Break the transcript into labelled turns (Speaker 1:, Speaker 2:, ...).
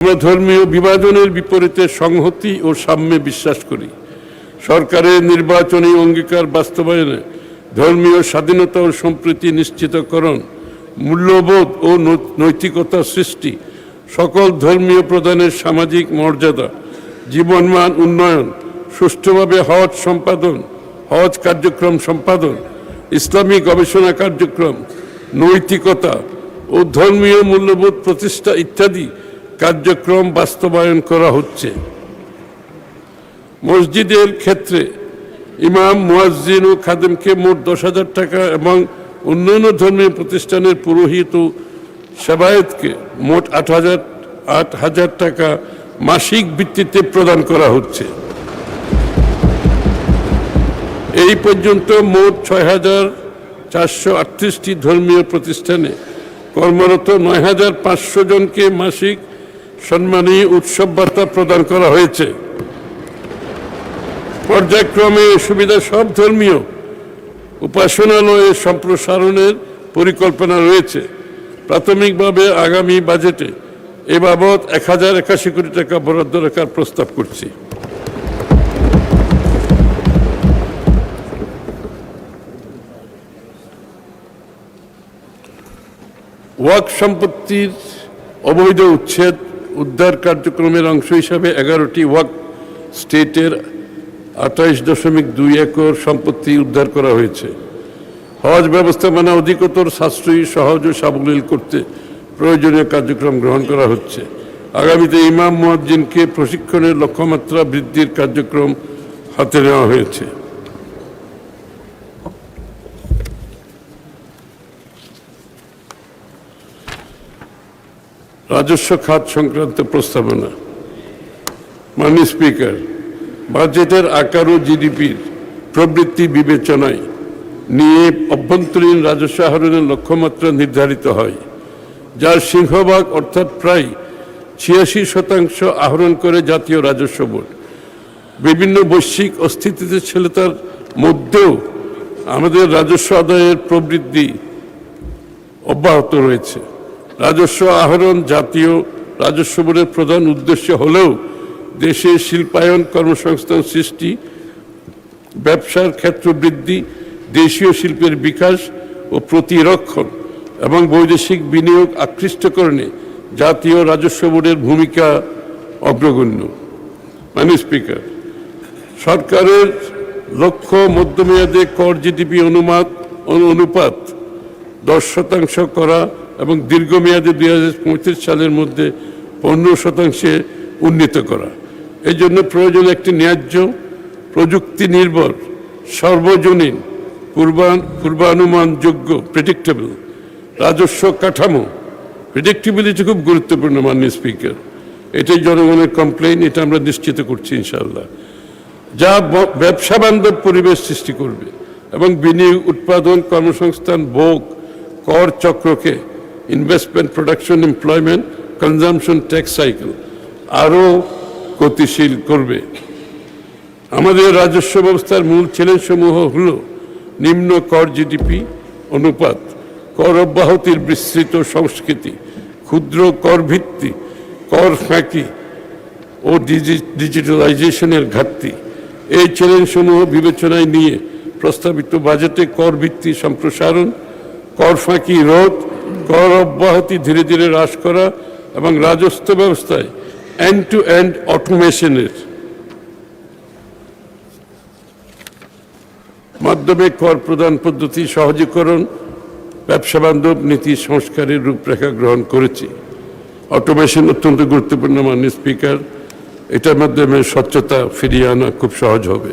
Speaker 1: আমরা ধর্মীয় বিভাজনের বিপরীতে সংহতি ও সাম্যে বিশ্বাস করি। সরকারের নির্বাচনী অঙ্গীকার বাস্তবায়নে ধর্মীয় স্বাধীনতা ও সম্প্রীতি নিশ্চিতকরণ, মূল্যবোধ ও নৈতিকতা সৃষ্টি, সকল ধর্মীয় প্রধানের সামাজিক মর্যাদা, জীবনমান উন্নয়ন, সুষ্ঠুভাবে হজ সম্পাদন, হজ কার্যক্রম সম্পাদন, ইসলামী গবেষণা কার্যক্রম, নৈতিকতা ও ধর্মীয় মূল্যবোধ প্রতিষ্ঠা ইত্যাদি কার্যক্রম বাস্তবায়ন করা হচ্ছে। মসজিদের ক্ষেত্রে ইমাম, মুয়াজ্জিন ও খাদেমকে মোট 10,000 টাকা এবং অন্যান্য ধর্মীয় প্রতিষ্ঠানের পুরোহিত ও সেবায়েতকে মোট 8,000 টাকা মাসিক ভিত্তিতে প্রদান করা হচ্ছে। এই পর্যন্ত মোট 6,438টি ধর্মীয় প্রতিষ্ঠানে কর্মরত 9,500 জনকে মাসিক সম্মানী উৎসব ভাতা প্রদান করা হয়েছে। পর্যায়ক্রমে সুবিধা সব ধর্মীয় উপাসনালয়ে সম্প্রসারণের পরিকল্পনা রয়েছে। প্রাথমিকভাবে আগামী বাজেটে এ বাবদ 1,081 কোটি টাকা বরাদ্দ রাখার প্রস্তাব করছি। ওয়াকফ সম্পত্তির অবৈধ উচ্ছেদ উদ্ধার কার্যক্রমের অংশ হিসাবে 11টি ওয়াকফ স্টেটের 28.2 একর সম্পত্তি উদ্ধার করা হয়েছে। হজ ব্যবস্থাপনা অধিকতর সাশ্রয়ী, সহজ ও সাবলীল করতে প্রয়োজনীয় কার্যক্রম গ্রহণ করা হচ্ছে। আগামীতে ইমাম, মুয়াজ্জিনকে প্রশিক্ষণের লক্ষ্যমাত্রা বৃদ্ধির কার্যক্রম হাতে নেওয়া হয়েছে। রাজস্ব খাত সংক্রান্ত প্রস্তাবনা। মাননীয় স্পিকার, বাজেটের আকার ও জিডিপির প্রবৃদ্ধি বিবেচনায় নিয়ে অভ্যন্তরীণ রাজস্ব আহরণের লক্ষ্যমাত্রা নির্ধারিত হয়, যার সিংহভাগ অর্থাৎ প্রায় 86% আহরণ করে জাতীয় রাজস্ব বোর্ড। বিভিন্ন বৈশ্বিক অস্থিতিশীলতার মধ্যেও আমাদের রাজস্ব আদায়ের প্রবৃদ্ধি অব্যাহত রয়েছে। রাজস্ব আহরণ জাতীয় রাজস্ব বোর্ডের প্রধান উদ্দেশ্য হলেও দেশে শিল্পায়ন, কর্মসংস্থান সৃষ্টি, ব্যবসার ক্ষেত্র বৃদ্ধি, দেশীয় শিল্পের বিকাশ ও প্রতিরক্ষণ এবং বৈদেশিক বিনিয়োগ আকৃষ্টকরণে জাতীয় রাজস্ব বোর্ডের ভূমিকা অগ্রগণ্য। মাননীয় স্পিকার, সরকারের লক্ষ্য মধ্যমেয়াদে কর জিডিপি অনুপাত 10% করা এবং দীর্ঘমেয়াদে 2035 সালের মধ্যে 15% উন্নীত করা। এই জন্য প্রয়োজন একটি ন্যায্য, প্রযুক্তি নির্ভর, সর্বজনীন, পূর্বানুমানযোগ্য প্রেডিক্টেবল রাজস্ব কাঠামো। প্রেডিক্টেবিলিটি খুব গুরুত্বপূর্ণ। মাননীয় স্পিকার, এটাই জনগণের কমপ্লেইন, এটা আমরা নিশ্চিত করছি ইনশাআল্লাহ, যা ব্যবসা বান্ধব পরিবেশ সৃষ্টি করবে এবং বিনিয়োগ, উৎপাদন, কর্মসংস্থান, ভোগ, কর চক্রকে, investment, production, employment, consumption, tax cycle আরও গতিশীল করবে। আমাদের রাজস্ব ব্যবস্থার মূল চ্যালেঞ্জসমূহ হল নিম্ন কর জিডিপি অনুপাত, কর অব্যাহতির বিস্তৃত সংস্কৃতি, ক্ষুদ্র কর ভিত্তি, কর ফাঁকি ও ডিজিটালাইজেশনের ঘাটতি। এই চ্যালেঞ্জসমূহ বিবেচনায় নিয়ে প্রস্তাবিত বাজেটে কর ভিত্তি সম্প্রসারণ, কর ফাঁকি রোধ, কর অব্যাহতি ধীরে ধীরে হ্রাস করা এবং রাজস্ব ব্যবস্থায় এন্ড টু এন্ড অটোমেশনের মাধ্যমে কর প্রদান পদ্ধতি সহজীকরণ, ব্যবসা বান্ধব নীতি সংস্কারের রূপরেখা গ্রহণ করেছি। অটোমেশন অত্যন্ত গুরুত্বপূর্ণ। মাননীয় স্পিকার, এটার মাধ্যমে স্বচ্ছতা ফিরিয়ে আনা খুব সহজ হবে।